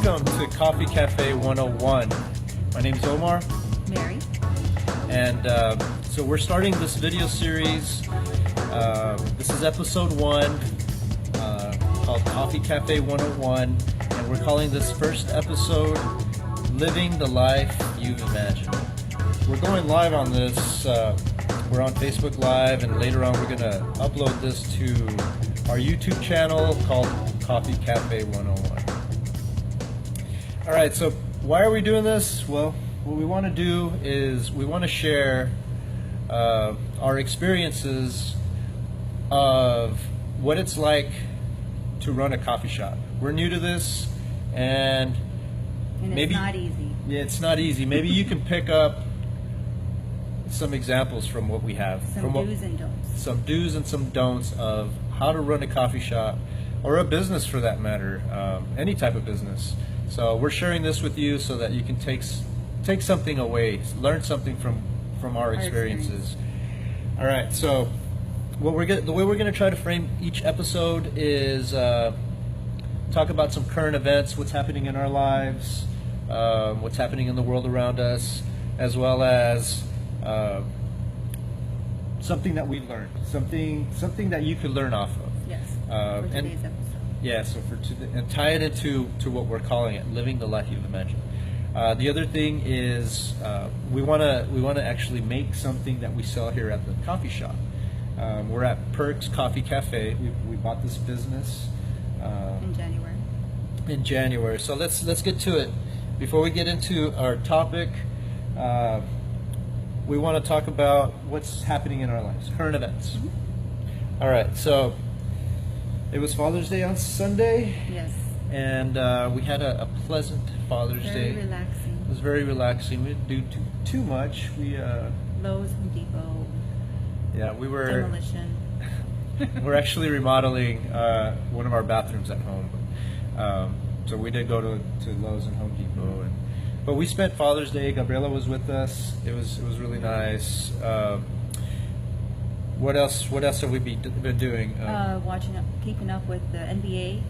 Welcome to Coffee Cafe 101. My name is Omar. Mary. And so we're starting this video series. This is episode 1 called Coffee Cafe 101. And we're calling this first episode Living the Life You've Imagined. We're going live on this. We're on Facebook Live, and later on we're going to upload this to our YouTube channel called Coffee Cafe 101. All right, so why are we doing this? Well, what we want to do is we want to share our experiences of what it's like to run a coffee shop. We're new to this, and maybe it's not easy. Yeah, it's not easy. Maybe you can pick up some examples from what we have. Some do's and don'ts. Some do's and some don'ts of how to run a coffee shop, or a business for that matter, any type of business. So we're sharing this with you so that you can take something away, learn something from our experiences. All right, so the way we're going to try to frame each episode is talk about some current events, what's happening in our lives, what's happening in the world around us, as well as something that we've learned, something that you could learn off of. Yes. For today's episode. Yeah, so and tie it into what we're calling it, living the life you've imagined. The other thing is we want to actually make something that we sell here at the coffee shop. We're at Perks Coffee Café. We bought this business in January. So let's get to it. Before we get into our topic, we want to talk about what's happening in our lives, current events. Mm-hmm. All right, so it was Father's Day on Sunday. Yes. And we had a pleasant Father's Day. Very relaxing. It was very relaxing. We didn't do too much. We Lowe's, Home Depot. Yeah, we were. Demolition. We're actually remodeling one of our bathrooms at home. So we did go to Lowe's and Home Depot, but we spent Father's Day. Gabriela was with us. It was really nice. What else have we been doing? Keeping up with the NBA,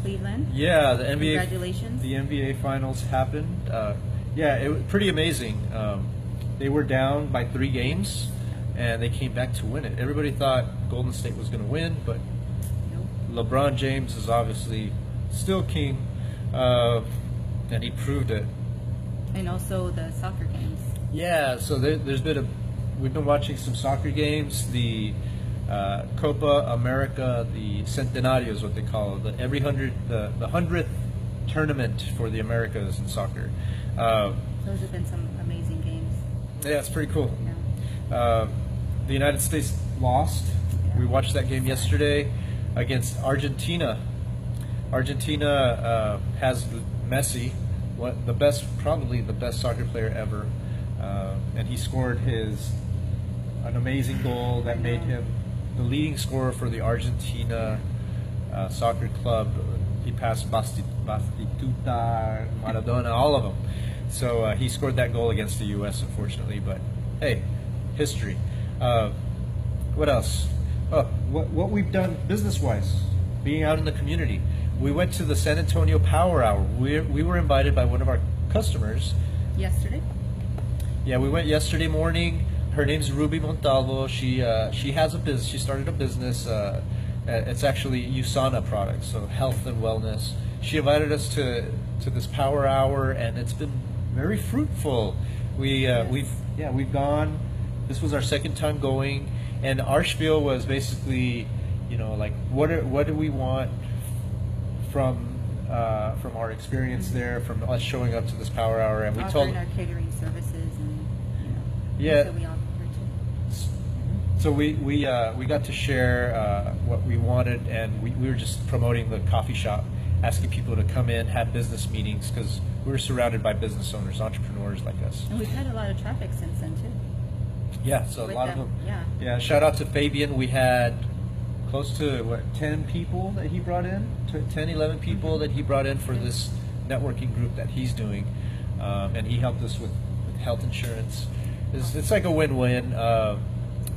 Cleveland. Yeah, the NBA. Congratulations. The NBA finals happened. Yeah, it was pretty amazing. They were down by 3 games, and they came back to win it. Everybody thought Golden State was going to win, but Nope. LeBron James is obviously still king, and he proved it. And also the soccer games. Yeah, so we've been watching some soccer games. The Copa America, the Centenario is what they call it. The 100th tournament for the Americas in soccer. Those have been some amazing games. Yeah, it's pretty cool. Yeah. The United States lost. Yeah. We watched that game yesterday against Argentina. Argentina has Messi, probably the best soccer player ever, and he scored an amazing goal that made him the leading scorer for the Argentina soccer club. He passed Bastituta, Maradona, all of them. So he scored that goal against the U.S., unfortunately. But hey, history. What else? What we've done business-wise, being out in the community. We went to the San Antonio Power Hour. We were invited by one of our customers. Yesterday? Yeah, we went yesterday morning. Her name's Ruby Montalvo. She has a business. She started a business. It's actually USANA products, so health and wellness. She invited us to this Power Hour, and it's been very fruitful. We've gone. This was our second time going, and our spiel was basically, like what do we want from our experience there, from us showing up to this Power Hour, and we told our catering services and yeah. that we offer too. So we got to share what we wanted, and we were just promoting the coffee shop, asking people to come in, have business meetings, because we were surrounded by business owners, entrepreneurs like us. And we've had a lot of traffic since then too. Yeah, so With a lot of them, them. yeah. Shout out to Fabian. We had close to 10 people that he brought in, 10, 11 people that he brought in for this networking group that he's doing, and he helped us with health insurance. It's like a win-win.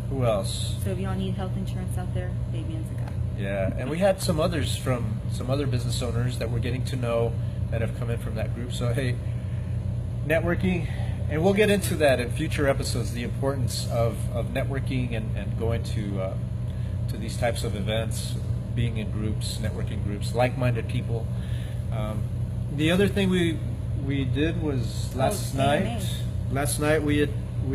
Who else? So if y'all need health insurance out there, Fabian's the guy. Yeah, and we had some others from some other business owners that we're getting to know that have come in from that group. So hey, networking, and we'll get into that in future episodes, the importance of networking and going to these types of events, being in groups, networking groups, like-minded people. The other thing we did was last night we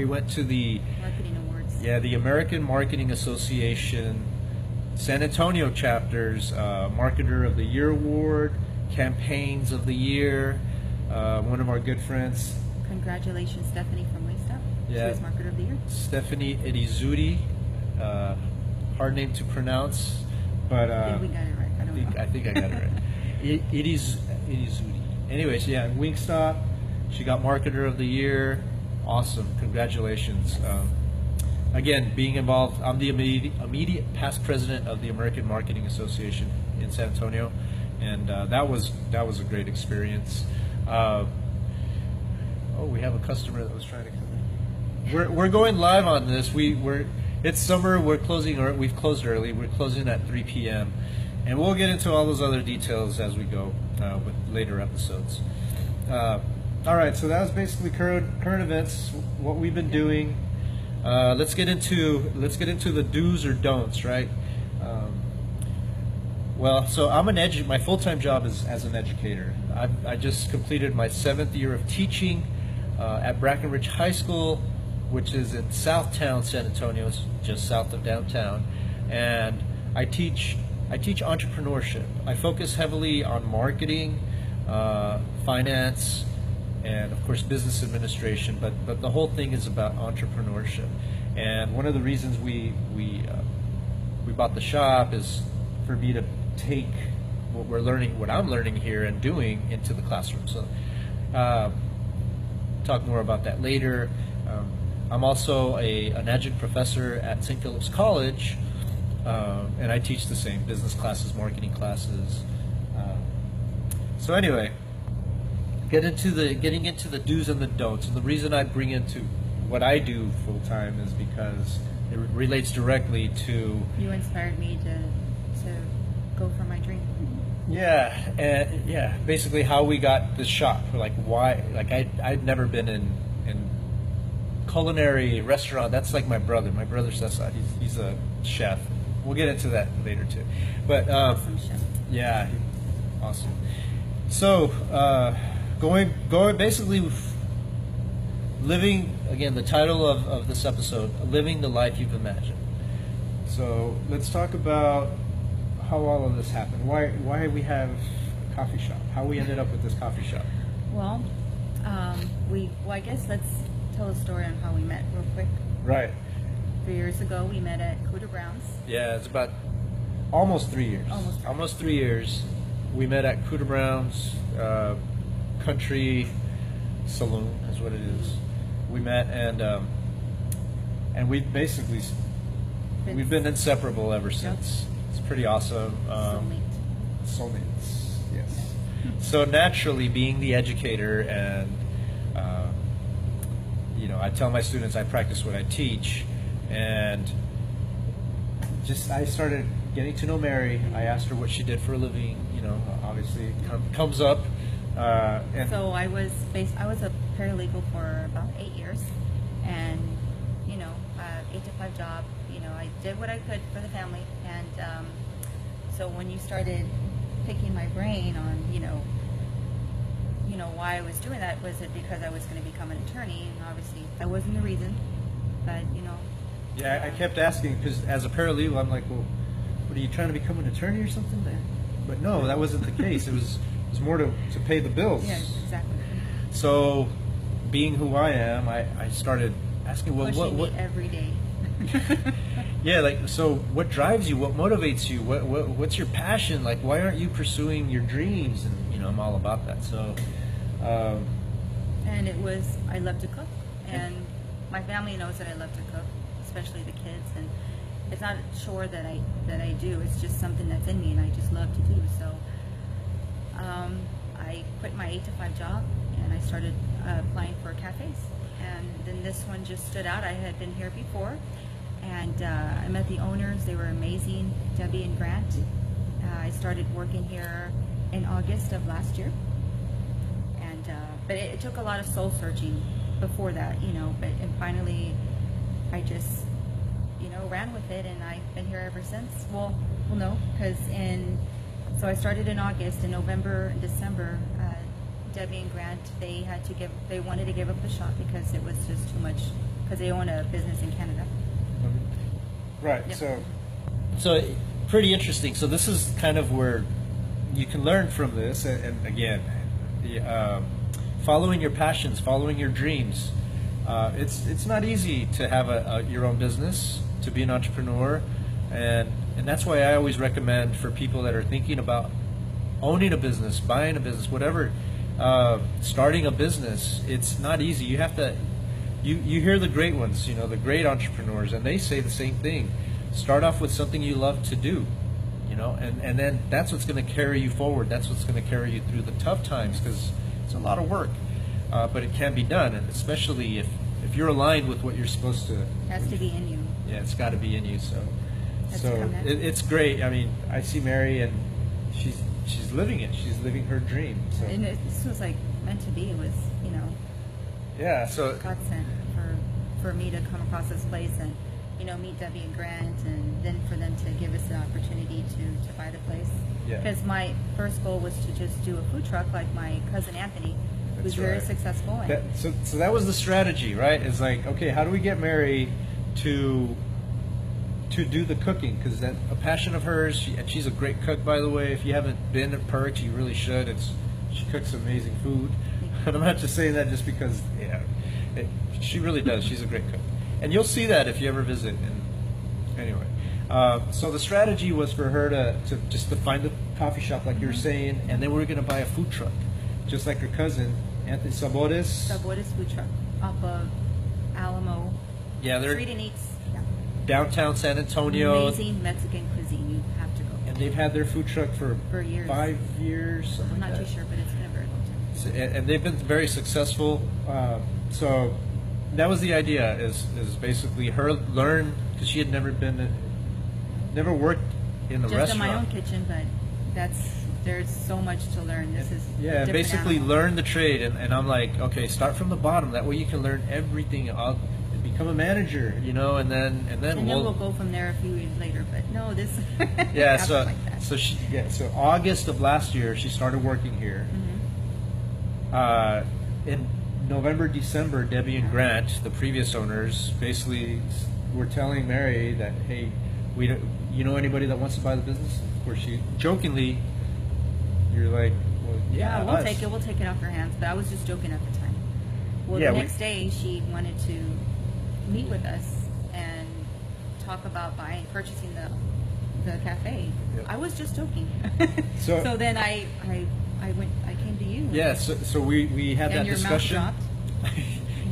went to the Marketing awards. Yeah, the American Marketing Association San Antonio chapter's Marketer of the Year Award, Campaigns of the Year. One of our good friends, Congratulations, Stephanie from Wingstop. Yeah. She was Marketer of the Year. Stephanie Yzaguirre, hard name to pronounce, but I think we got it right. I don't know. I think I got it right. Yzaguirre. Anyways, yeah, Wingstop, she got Marketer of the Year. Awesome, congratulations. Again, being involved, I'm the immediate past president of the American Marketing Association in San Antonio, and that was a great experience. We have a customer that was trying to come in. We're going live on this. It's summer. We've closed early. We're closing at 3 p.m. and we'll get into all those other details as we go with later episodes. All right, so that was basically current events, what we've been doing. Let's get into the do's or don'ts, right? So I'm my full-time job is as an educator. I just completed my 7th year of teaching at Brackenridge High School, which is in Southtown, San Antonio, it's just south of downtown, and I teach entrepreneurship. I focus heavily on marketing, finance, and of course business administration, but the whole thing is about entrepreneurship. And one of the reasons we bought the shop is for me to take what I'm learning here and doing into the classroom. So talk more about that later. I'm also an adjunct professor at St. Philip's College, and I teach the same business classes, marketing classes. So anyway, getting into the do's and the don'ts. And the reason I bring into what I do full time is because it relates directly to. You inspired me to go for my dream. Yeah, basically how we got this shop. Like why? Like I'd never been in culinary restaurant. That's like my brother. My brother's that side. He's a chef. We'll get into that later too. But Awesome chef. yeah, awesome. So going basically living, again, the title of this episode, Living the Life You've Imagined. So let's talk about how all of this happened. Why we have a coffee shop. How we ended up with this coffee shop. Well, I guess let's tell a story on how we met real quick. Right. 3 years ago, we met at Cuda Brown's. Yeah, it's about almost 3 years. Almost 3 years. We met at Cuda Brown's Country Saloon, is what it is. We met, and we basically we've been inseparable ever since. It's pretty awesome. Soulmates, yes. So naturally, being the educator, and I tell my students I practice what I teach, and I started getting to know Mary. I asked her what she did for a living. Obviously it comes up. And so I was a paralegal for about 8 years, and 8 to 5 job. I did what I could for the family, and so when you started picking my brain on why I was doing that, was it because I was going to become an attorney? And obviously that wasn't the reason, but Yeah, I kept asking because as a paralegal, I'm like, well, what are you trying to become an attorney or something? But no, that wasn't the case. It was more to pay the bills. Yeah, exactly. So, being who I am, I started asking, well, Pushing what me every day. Yeah, so what drives you? What motivates you? What's your passion? Like, why aren't you pursuing your dreams? And I'm all about that. So, and I love to cook, and my family knows that I love to cook, especially the kids. And it's not a chore that I do. It's just something that's in me, and I just love to do. So, I quit my 8 to 5 job, and I started applying for cafes. And then this one just stood out. I had been here before, and I met the owners. They were amazing, Debbie and Grant. I started working here in August of last year, but it took a lot of soul searching before that, you know. But and finally, I just, you know, ran with it, and I've been here ever since. Well, no, because so I started in August. In November and December, Debbie and Grant, they wanted to give up the shop because it was just too much, because they own a business in Canada. Right. Yep. So pretty interesting. So this is kind of where you can learn from this, and again, following your passions, following your dreams. It's not easy to have your own business, to be an entrepreneur, and that's why I always recommend for people that are thinking about owning a business, buying a business, whatever, starting a business. It's not easy. You have to. You hear the great ones, you know, the great entrepreneurs, and they say the same thing. Start off with something you love to do, you know, and then that's what's going to carry you forward. That's what's going to carry you through the tough times, because it's a lot of work, but it can be done, and especially if you're aligned with what you're supposed to. It has to be in you. Yeah, it's got to be in you. So Come next. it's great. I mean, I see Mary, and she's living it. She's living her dream. So. And this was like meant to be. It was, you know. Yeah. So God sent for me to come across this place and, you know, meet Debbie and Grant, and then for them to give us the opportunity to buy the place. Yeah. Because my first goal was to just do a food truck like my cousin Anthony, who's That's very right. successful. And so that was the strategy, right? It's like, okay, how do we get Mary to do the cooking? Because that's a passion of hers, and she's a great cook, by the way. If you haven't been at Perks, you really should. She cooks amazing food. And I'm not just saying that just because, she really does. She's a great cook. And you'll see that if you ever visit. And anyway, so the strategy was for her to find the coffee shop, like you were saying, and then we were going to buy a food truck, just like her cousin, Anthony Sabores. Sabores food truck off of Alamo. Yeah, they're Street and Eats. Yeah. downtown San Antonio. Amazing Mexican cuisine. You have to go. And they've had their food truck for years. 5 years. something I'm like not too that. sure, but it's been a very long time. And they've been very successful. So that was the idea: is basically her learn, because she had never worked in a Just restaurant. in my own kitchen, but there's so much to learn. This is a different basically animal. learn the trade, and I'm like, okay, start from the bottom. That way you can learn everything. I'll become a manager, you know, and then we'll go from there a few years later. But no, this yeah. happened So like that. so August of last year she started working here. In November, December, Debbie and Grant, the previous owners, basically were telling Mary that, hey, you know anybody that wants to buy the business? Of course, she jokingly, you're like, well, Yeah, we'll us. take it. We'll take it off her hands. But I was just joking at the time. Well, Yeah, the we- next day she wanted to meet with us and talk about purchasing the cafe. Yep. I was just joking. So- So then I came to you. Yeah, so we had And that your discussion. mouth dropped.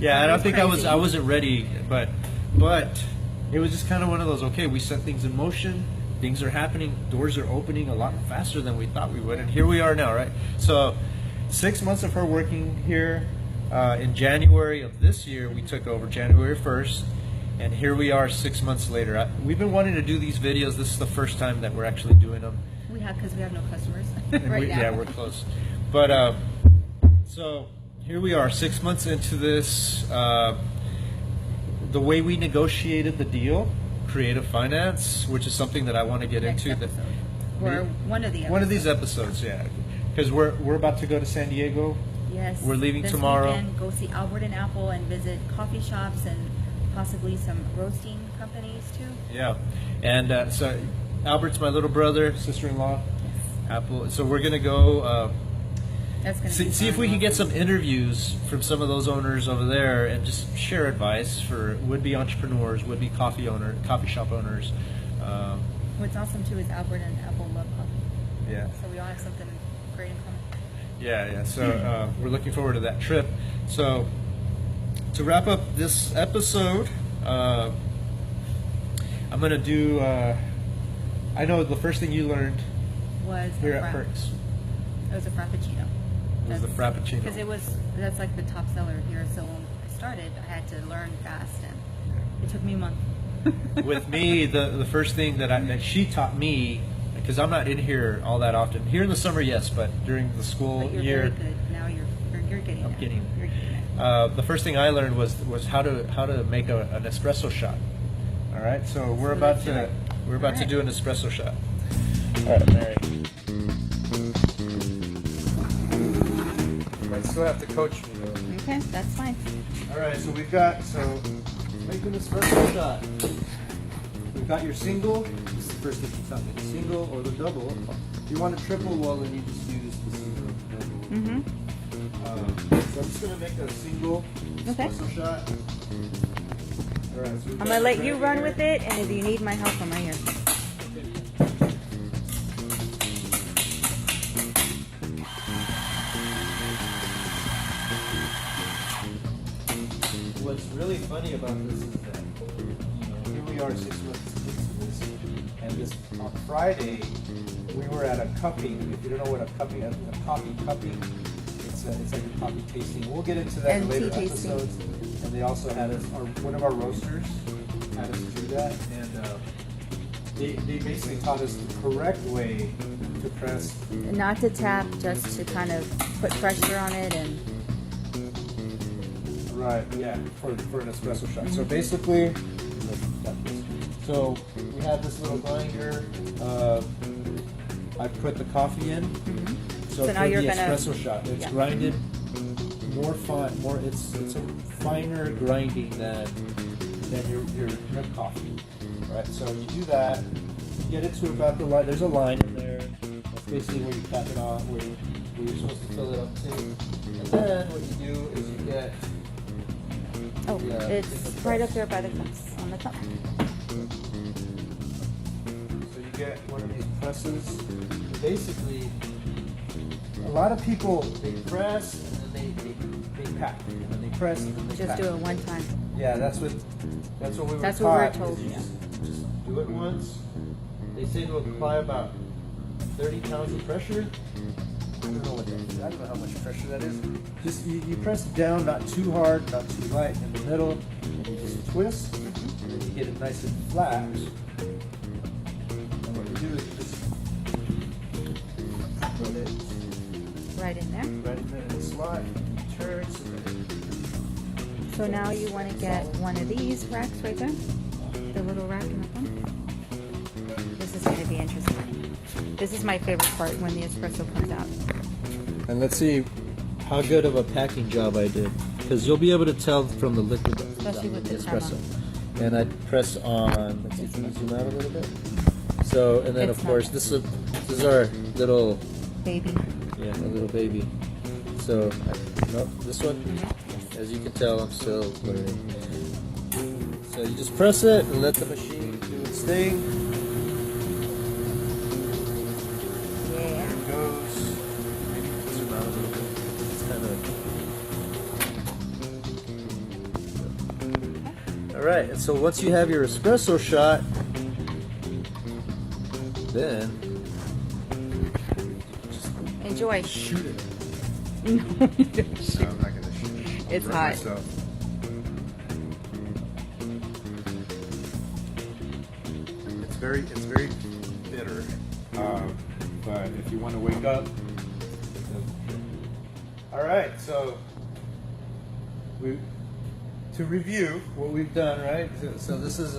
Yeah, I don't was think crazy. I wasn't ready, but it was just kind of one of those. Okay, we set things in motion. Things are happening. Doors are opening a lot faster than we thought we would, and here we are now, right? So, 6 months of her working here. In January of this year, we took over January 1st, and here we are 6 months later. We've been wanting to do these videos. This is the first time that we're actually doing them. Because we have no customers And right now. Yeah, we're close. But so here we are, 6 months into this. The way we negotiated the deal, creative finance, which is something that I want to get Next into. episode. Or one of the episodes. One of these episodes, yeah. Because we're about to go to San Diego. Yes. We're leaving this tomorrow. Weekend, go see Albert and Apple and visit coffee shops and possibly some roasting companies too. Yeah, and so Albert's my little brother, sister-in-law. Yes. Apple. So we're gonna go. That's going to be See if fun. we can get some interviews from some of those owners over there, and just share advice for would-be entrepreneurs, would-be coffee shop owners. What's awesome too is Albert and Apple love coffee. Yeah, So we all have something great in common. yeah. So we're looking forward to that trip. So to wrap up this episode, I'm gonna do. I know the first thing you learned Was here a at Perks It was a frappuccino. was the Frappuccino. Because that's like the top seller here. So when I started, I had to learn fast, and it took me a month. With me, the first thing that she taught me, because I'm not in here all that often. Here in the summer, yes, but during the school But you're year, very good. Now you're You're getting I'm there. getting You're getting there. the first thing I learned was how to make an espresso shot. All right, so we're about to Alright. do an espresso shot. All right, Mary. I still have to coach me though. Okay, that's fine. All right, so make an espresso shot. We've got your single. This is the first thing you tell me. The single or the double. If you want a triple, well, then you just use the single. Mm-hmm. So I'm just gonna make a single Okay. espresso shot. All right, so I'm gonna let you run with it, and if you need my help, I'm right here. What's really funny about this is that here we are 6 months into this, and this on Friday we were at a cupping. If you don't know what a coffee cupping, it's like a coffee tasting. We'll get into that in And later tea tasting. episodes. And they also had us, one of our roasters had us do that, and they basically taught us the correct way to press. Not to tap, just to kind of put pressure on it and. Right, yeah, for an espresso shot. So basically, so we have this little grinder. I put the coffee in. So for now you're the gonna- espresso shot, it's yeah. grinded more fine, more. It's a finer grinding than your drip coffee, right? So you do that. You get it to about the line. There's a line in there. That's basically where you cap it off, where you're supposed to fill it up to. And then what you do is you get. Oh, Yeah, it's in the right press. up there by the cups on the top. So you get one of these presses. Basically, a lot of people, they press and then they pack, and then they press and then they Just pack. do it one time. Yeah, that's what we were That's what we were taught, told, is you yeah. just do it once. They say to apply about 30 pounds of pressure. I don't know what that is. I don't know how much pressure that is. Just you press it down, not too hard, not too light, in the middle, and you just twist, and then you get it nice and flat. And what you do is you just put it Right in there. right in the slot, turn, so that So now you want to get one of these racks right there. The little rack in the front. This is going to be interesting. This is my favorite part when the espresso comes out. And let's see how good of a packing job I did, because you'll be able to tell from the liquid, Especially with the espresso. crema. And I press on. Let's see, can you zoom out a little bit? So, and then It's of course not- this is our little, Baby. yeah, a little baby. So, nope, this one, as you can tell, I'm still learning. So you just press it and let the machine do its thing. Yeah. There it goes. Maybe you can zoom out a little bit. It's kind of. All right, and so once you have your espresso shot, then Enjoy. shoot it. No, I'm not gonna shoot. It's Burn hot. myself. It's very bitter. But if you want to wake up, All right, so to review what we've done, right? So this is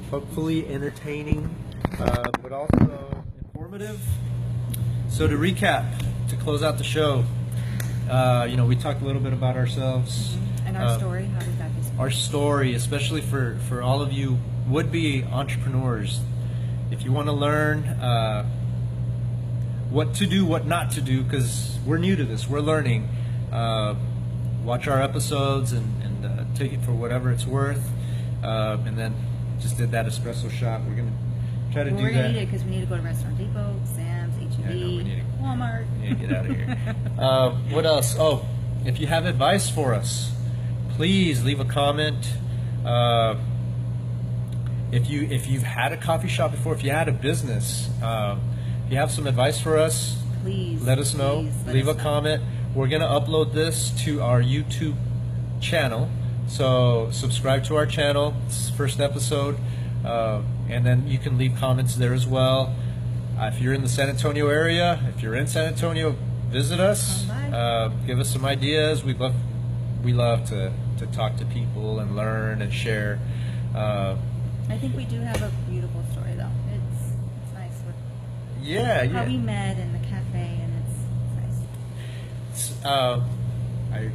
hopefully entertaining, but also informative. So to recap, to close out the show, we talked a little bit about ourselves. And our story, how did that be? Our story, especially for all of you would-be entrepreneurs. If you want to learn what to do, what not to do, because we're new to this, we're learning. Watch our episodes and take it for whatever it's worth. And then just did that espresso shot. We're going to try to Well, do we're going that. to need it because we need to go to Restaurant Depot, Sam's, Yeah, I know, we H-E-B, need to- Walmart. Yeah, get out of here. What else? Oh, if you have advice for us, please leave a comment. If you've had a coffee shop before, if you had a business, if you have some advice for us, Please. let us know. Please let Leave us a know. comment. We're gonna upload this to our YouTube channel, so subscribe to our channel. This is the first episode, and then you can leave comments there as well. If you're in the San Antonio area, if you're in San Antonio, visit us. Come by. Give us some ideas. We love to talk to people and learn and share. I think we do have a beautiful story, though. It's nice with how we Yeah. met in the cafe, and it's nice. I agree.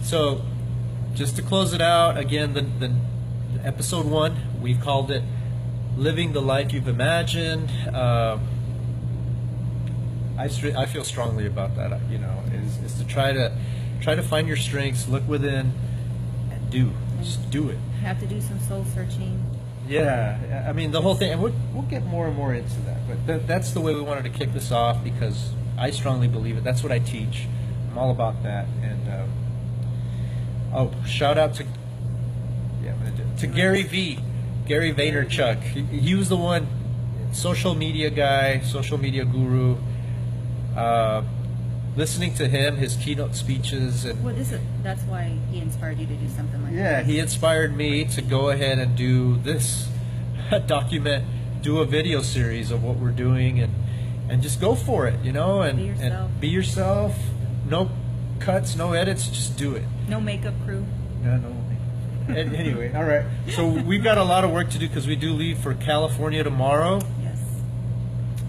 So, just to close it out, again, the episode 1, we've called it "Living the Life You've Imagined." I feel strongly about that. Is to try to find your strengths, look within, and just do it. You have to do some soul searching. Yeah, I mean the whole thing, and we'll get more and more into that. But that's the way we wanted to kick this off because I strongly believe it. That's what I teach. I'm all about that. And shout out to Gary V, Gary Vaynerchuck. He was the one, social media guy, social media guru. Listening to him, his keynote speeches, and Well, that's why he inspired you to do something like yeah, this. he inspired me to go ahead and do this, do a video series of what we're doing, and just go for it, and Be yourself. be yourself. No cuts, no edits, just do it. No makeup crew. No. Anyway, all right. So we've got a lot of work to do because we do leave for California tomorrow. Yes.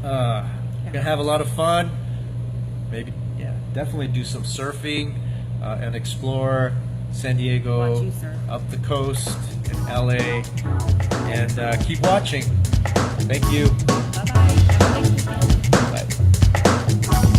Gonna have a lot of fun. Maybe, definitely do some surfing and explore San Diego, Watch you surf. up the coast, in LA, and keep watching. Thank you. Bye-bye. Have a nice weekend.